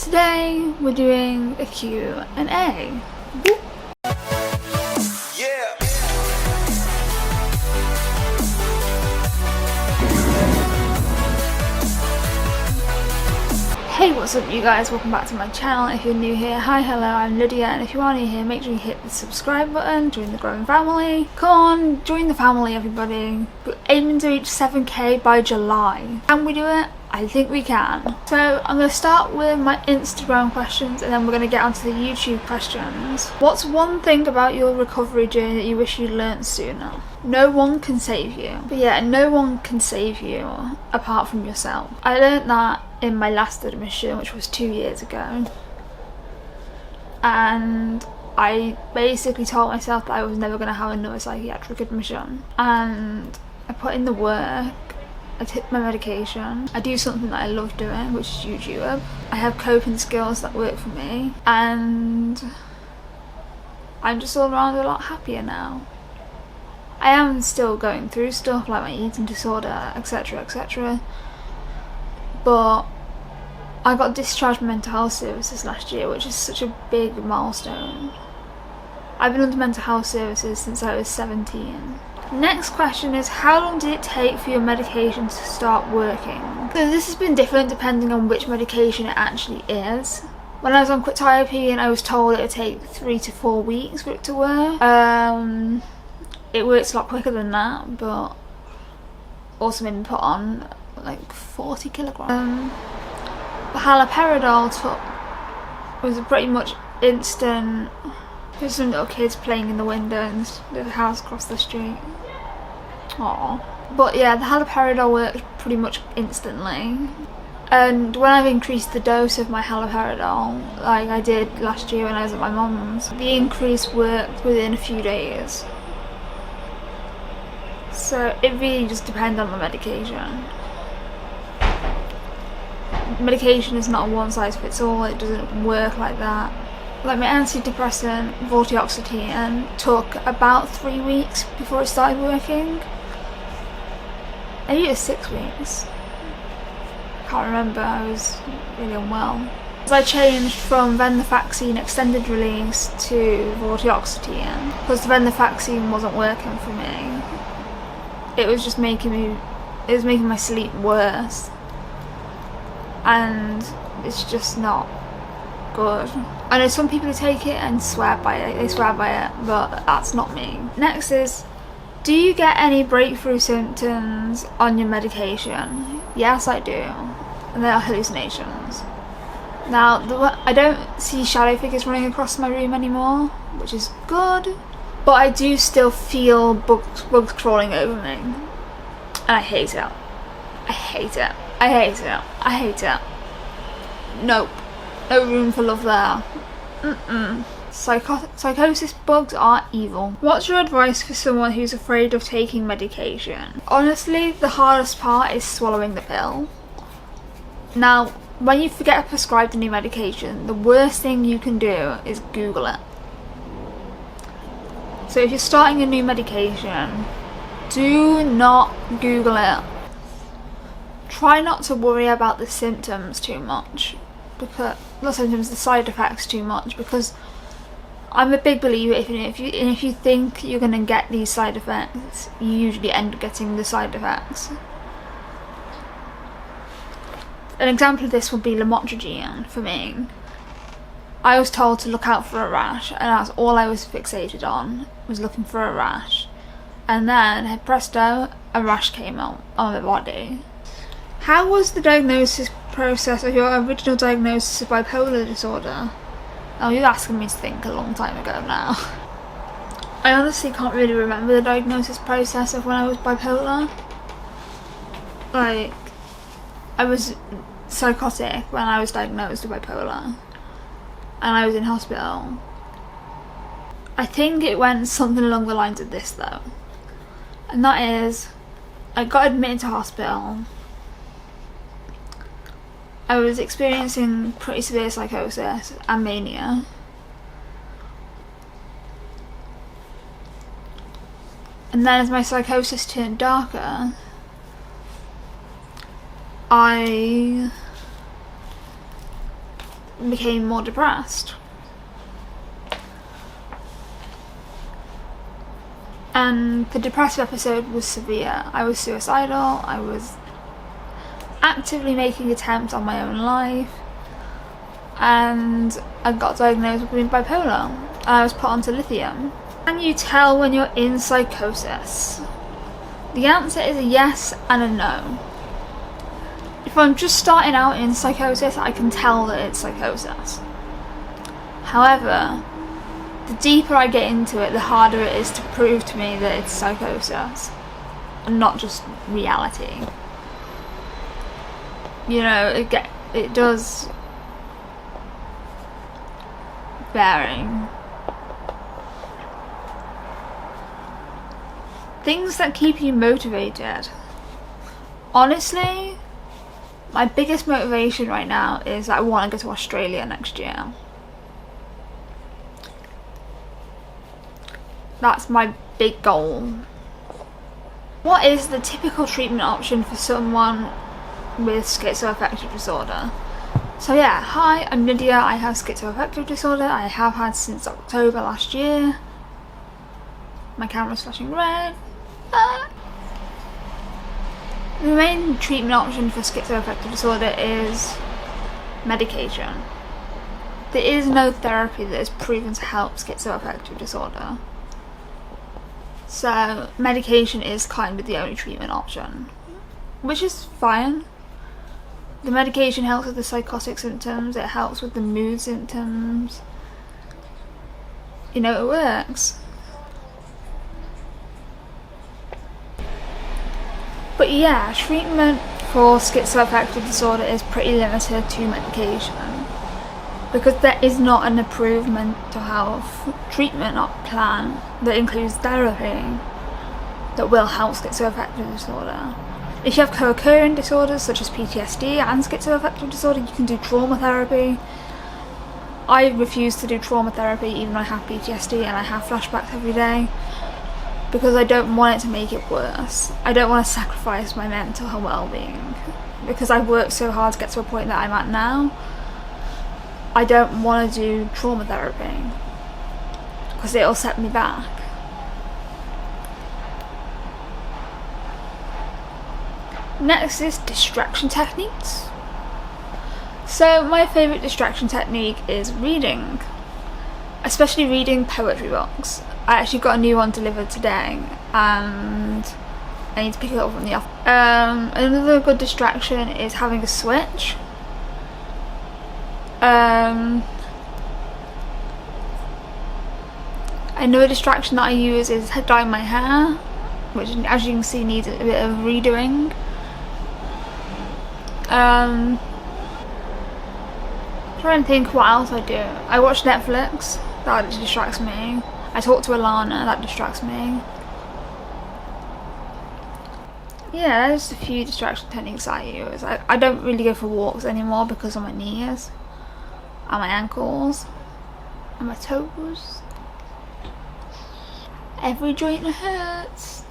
Today we're doing a Q&A. Hey, what's up you guys, welcome back to my channel. If you're new here, hi, hello, I'm Lydia, and if you are new here, make sure you hit the subscribe button, join the growing family. Come on, join the family everybody. We're aiming to reach 7k by July. Can we do it? I think we can. So I'm going to start with my Instagram questions and then we're going to get onto the YouTube questions. What's one thing about your recovery journey that you wish you'd learnt sooner? No one can save you. But yeah, no one can save you apart from yourself. I learnt that in my last admission, which was 2 years ago. And I basically told myself that I was never going to have another psychiatric admission. And I put in the work. I take my medication, I do something that I love doing, which is YouTube. I have coping skills that work for me, and I'm just all around a lot happier now. I am still going through stuff like my eating disorder, etc, etc, but I got discharged from mental health services last year, which is such a big milestone. I've been under mental health services since I was 17. Next question is, how long did it take for your medication to start working? So this has been different depending on which medication it actually is. When I was on quetiapine, I was told it would take 3 to 4 weeks for it to work. It works a lot quicker than that, but also made me put on like 40 kilograms. The haloperidol was pretty much instant. There's some little kids playing in the window in the house across the street. Aww. But yeah, the haloperidol worked pretty much instantly. And when I've increased the dose of my haloperidol, like I did last year when I was at my mum's, the increase worked within a few days. So it really just depends on the medication. Medication is not a one size fits all, it doesn't work like that. Like my antidepressant, vortioxetine, took about 3 weeks before it started working. Maybe it was 6 weeks. Can't remember, I was really unwell. So I changed from venlafaxine extended release to vortioxetine because the venlafaxine wasn't working for me. It was just making my sleep worse. And it's just not good. I know some people who take it and swear by it, but that's not me. Next is, do you get any breakthrough symptoms on your medication? Yes, I do. And they are hallucinations. Now, I don't see shadow figures running across my room anymore, which is good, but I do still feel bugs crawling over me. And I hate it. I hate it. I hate it. I hate it. Nope. No room for love there. Psychosis bugs are evil. What's your advice for someone who's afraid of taking medication? Honestly, the hardest part is swallowing the pill. Now, when you forget to prescribe a new medication, the worst thing you can do is Google it. So if you're starting a new medication, do not Google it. Try not to worry about the symptoms too much. Because not symptoms, the side effects too much, because I'm a big believer if you think you're gonna get these side effects, you usually end up getting the side effects. An example of this would be lamotrigine for me. I was told to look out for a rash, and that's all I was fixated on, was looking for a rash. And then, presto, a rash came out on my body. How was the diagnosis process of your original diagnosis of bipolar disorder? Oh, you're asking me to think a long time ago now. I honestly can't really remember the diagnosis process of when I was bipolar. Like, I was psychotic when I was diagnosed with bipolar. And I was in hospital. I think it went something along the lines of this though. And that is, I got admitted to hospital. I was experiencing pretty severe psychosis and mania. And then as my psychosis turned darker, I became more depressed. And the depressive episode was severe. I was suicidal, I was actively making attempts on my own life, and I got diagnosed with being bipolar, and I was put onto lithium. Can you tell when you're in psychosis? The answer is a yes and a no. If I'm just starting out in psychosis, I can tell that it's psychosis. However, the deeper I get into it, the harder it is to prove to me that it's psychosis and not just reality. You know, it does vary. Things that keep you motivated. Honestly, my biggest motivation right now is that I want to go to Australia next year. That's my big goal. What is the typical treatment option for someone with schizoaffective disorder? So yeah, hi, I'm Lydia. I have schizoaffective disorder. I have had since October last year. My camera's flashing red. The main treatment option for schizoaffective disorder is medication. There is no therapy that is proven to help schizoaffective disorder. So medication is kind of the only treatment option, which is fine. The medication helps with the psychotic symptoms, it helps with the mood symptoms. You know, it works. But yeah, treatment for schizoaffective disorder is pretty limited to medication, because there is not an approved mental health treatment plan that includes therapy that will help schizoaffective disorder. If you have co-occurring disorders such as PTSD and schizoaffective disorder, you can do trauma therapy. I refuse to do trauma therapy even though I have PTSD and I have flashbacks every day, because I don't want it to make it worse. I don't want to sacrifice my mental well-being, because I've worked so hard to get to a point that I'm at now. I don't want to do trauma therapy because it'll set me back. Next is distraction techniques. So my favourite distraction technique is reading, especially reading poetry books. I actually got a new one delivered today and I need to pick it up from the office. Another good distraction is having a switch. Another distraction that I use is dyeing my hair, which as you can see needs a bit of redoing. Trying to think what else I do. I watch Netflix, that distracts me. I talk to Alana, that distracts me. Yeah, there's just a few distraction techniques I use. I don't really go for walks anymore because of my knees and my ankles and my toes. Every joint hurts.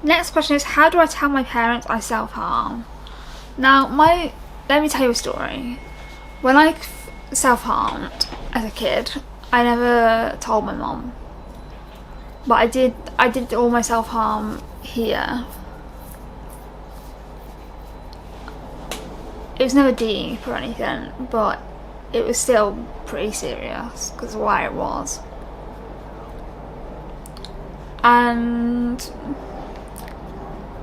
Next question is, how do I tell my parents I self-harm? Now, let me tell you a story. When I self-harmed as a kid, I never told my mum. But I did all my self-harm here. It was never deep or anything, but it was still pretty serious because of why it was. And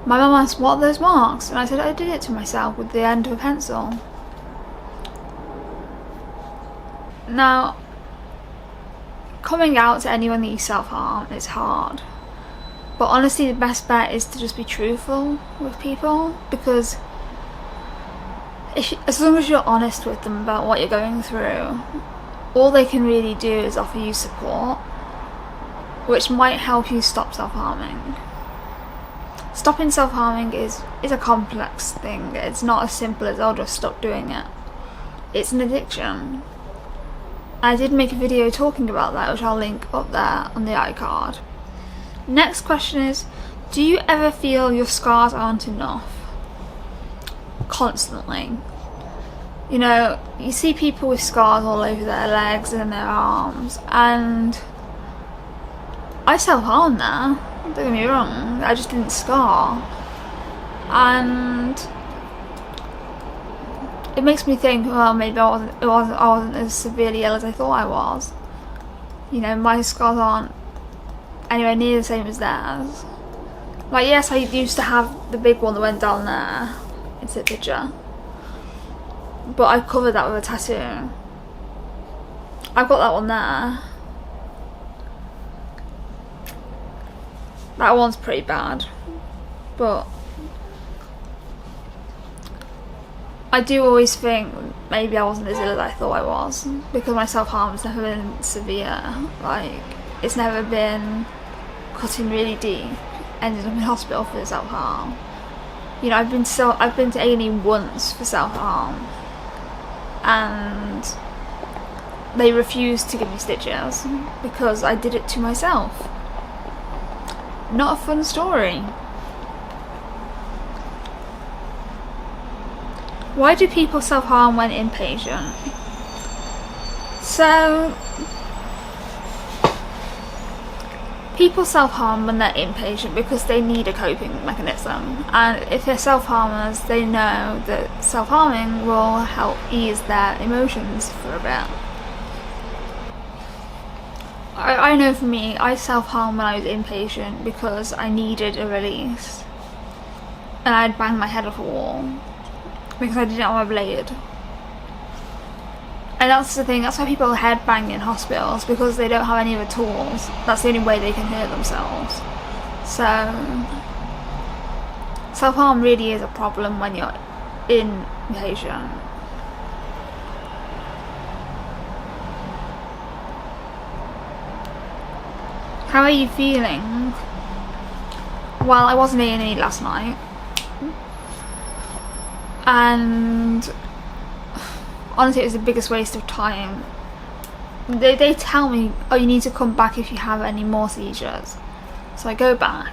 my mum asked, what are those marks? And I said, I did it to myself with the end of a pencil. Now, coming out to anyone that you self-harm is hard. But honestly, the best bet is to just be truthful with people, because as long as you're honest with them about what you're going through, all they can really do is offer you support, which might help you stop self-harming. Stopping self-harming is a complex thing. It's not as simple as, oh, just stop doing it. It's an addiction. I did make a video talking about that, which I'll link up there on the iCard. Next question is, do you ever feel your scars aren't enough? constantly. You know, you see people with scars all over their legs and their arms, and I self-harmed there, don't get me wrong, I just didn't scar. And it makes me think, well, maybe I wasn't as severely ill as I thought I was. You know, my scars aren't anywhere near the same as theirs. Like, yes, I used to have the big one that went down there, it's a picture, but I covered that with a tattoo. I've got that one there. That one's pretty bad, but I do always think maybe I wasn't as ill as I thought I was, because my self-harm's never been severe. Like, it's never been cutting really deep, ended up in hospital for self-harm. You know, I've been to A&E once for self-harm, and they refused to give me stitches because I did it to myself. Not a fun story. Why do people self-harm when inpatient? So, people self-harm when they're inpatient because they need a coping mechanism, and if they're self-harmers, they know that self-harming will help ease their emotions for a bit. I know for me, I self-harmed when I was inpatient because I needed a release, and I'd banged my head off a wall because I didn't have a blade. And that's the thing, that's why people headbang in hospitals, because they don't have any other tools. That's the only way they can hurt themselves. So, self-harm really is a problem when you're inpatient. How are you feeling? Well, I was in A&E last night, and honestly it was the biggest waste of time. They tell me, oh, you need to come back if you have any more seizures. So I go back,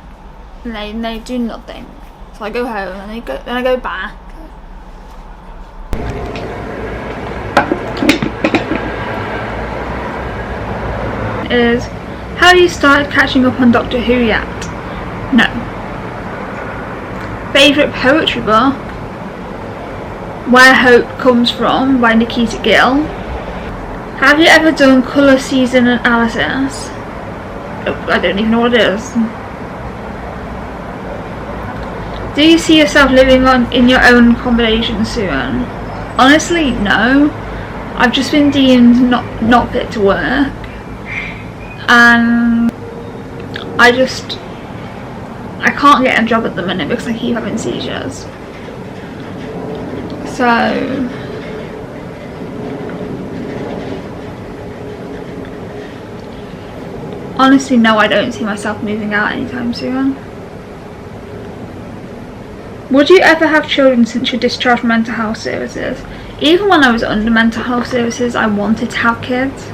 and they do nothing. So I go home, and then I go back. Have you started catching up on Doctor Who yet? No. Favourite poetry book? Where Hope Comes From by Nikita Gill. Have you ever done colour season analysis? Oh, I don't even know what it is. Do you see yourself living in your own accommodation soon? Honestly, no. I've just been deemed not fit to work, and I can't get a job at the minute because I keep having seizures. So honestly, no, I don't see myself moving out anytime soon. Would you ever have children since you're discharged from mental health services? Even when I was under mental health services, I wanted to have kids.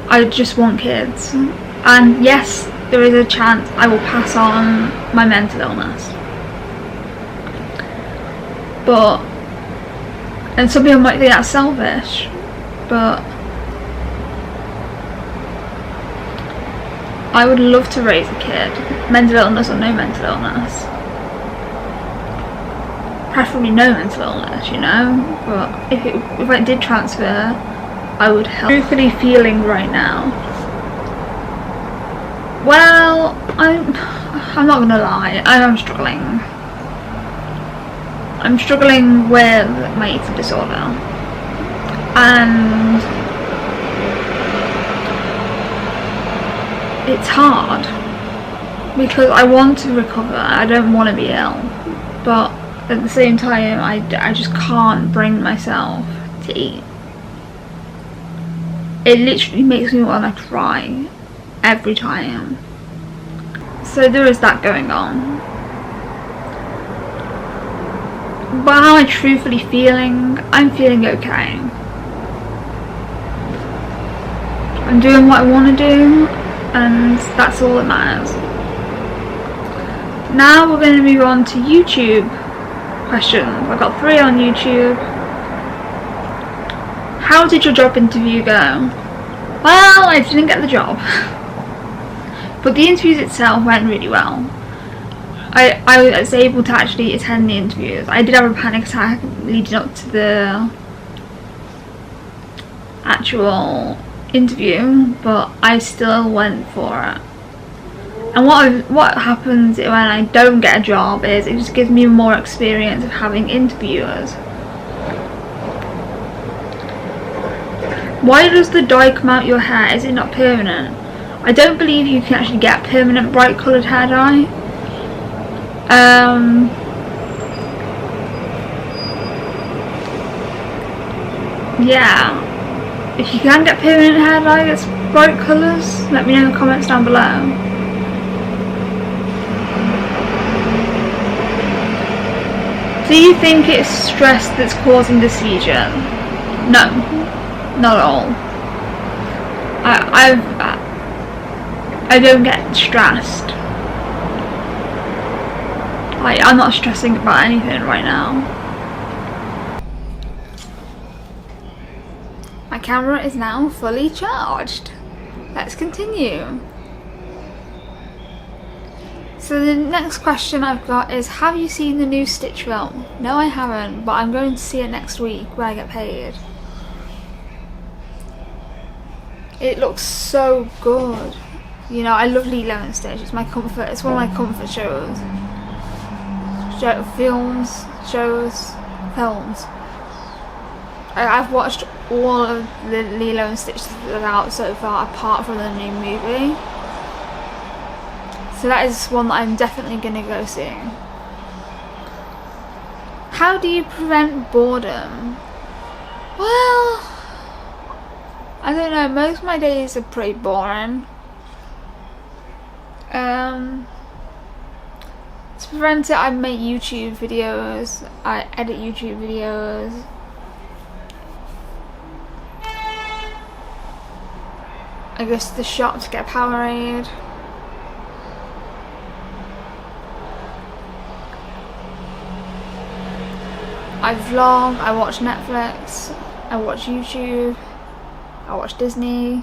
I just want kids. And yes, there is a chance I will pass on my mental illness. But, and some people might think that's selfish, but I would love to raise a kid, mental illness or no mental illness. Preferably no mental illness, you know, but if I did transfer, I would help. Truthfully feeling right now? Well, I'm not gonna lie, I'm struggling. I'm struggling with my eating disorder, and it's hard because I want to recover. I don't want to be ill, but at the same time, I just can't bring myself to eat. It literally makes me want to cry every time. So there is that going on. But how am I truthfully feeling? I'm feeling okay. I'm doing what I want to do, and that's all that matters. Now we're going to move on to YouTube. questions. I got 3 on YouTube. How did your job interview go? Well, I didn't get the job, but the interviews itself went really well. I was able to actually attend the interviews. I did have a panic attack leading up to the actual interview, but I still went for it. And what happens when I don't get a job is it just gives me more experience of having interviewers. Why does the dye come out your hair? Is it not permanent? I don't believe you can actually get permanent bright coloured hair dye. Yeah. If you can get permanent hair dye that's bright colours, let me know in the comments down below. Do you think it's stress that's causing the seizure? No, not at all. I don't get stressed. I'm not stressing about anything right now. My camera is now fully charged. Let's continue. So the next question I've got is, have you seen the new Stitch film? No, I haven't, but I'm going to see it next week when I get paid. It looks so good. You know, I love Lilo and Stitch. It's my comfort. It's one of my comfort shows. Films. I've watched all of the Lilo and Stitch that are out so far, apart from the new movie. So that is one that I'm definitely going to go see. How do you prevent boredom? Well, I don't know. Most of my days are pretty boring. To prevent it, I make YouTube videos. I edit YouTube videos. I go to the shop to get a Powerade. I vlog, I watch Netflix, I watch YouTube, I watch Disney,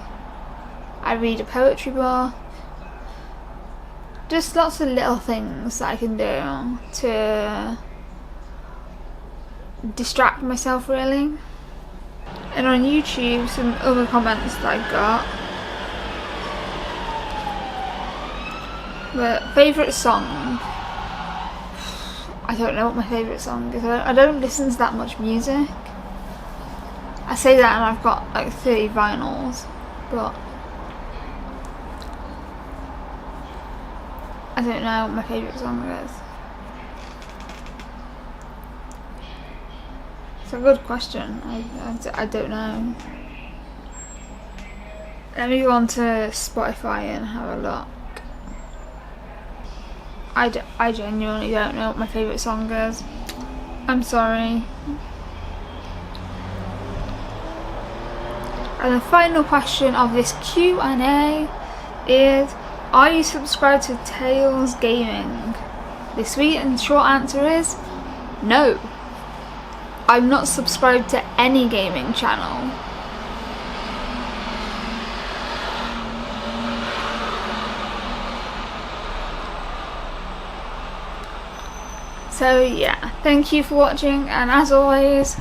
I read a poetry book. Just lots of little things that I can do to distract myself, really. And on YouTube, some other comments that I got. The favourite song. I don't know what my favourite song is. I don't listen to that much music. I say that and I've got like 30 vinyls, but I don't know what my favourite song is. It's a good question. I don't know. Let me go on to Spotify and have a look. I genuinely don't know what my favourite song is. I'm sorry. And the final question of this Q&A is, are you subscribed to Tales Gaming? The sweet and short answer is no. I'm not subscribed to any gaming channel. So yeah, thank you for watching, and as always,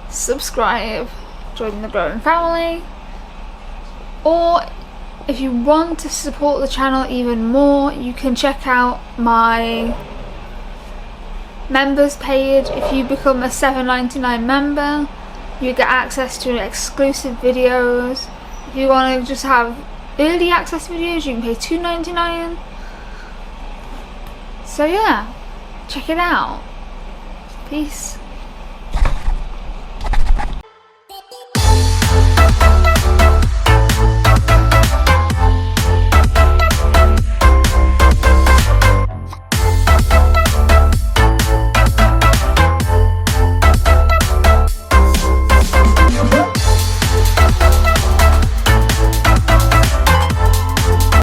subscribe, join the growing family, or if you want to support the channel even more, you can check out my members page. If you become a $7.99 member, you get access to exclusive videos. If you want to just have early access videos, you can pay $2.99. So yeah, check it out. Peace.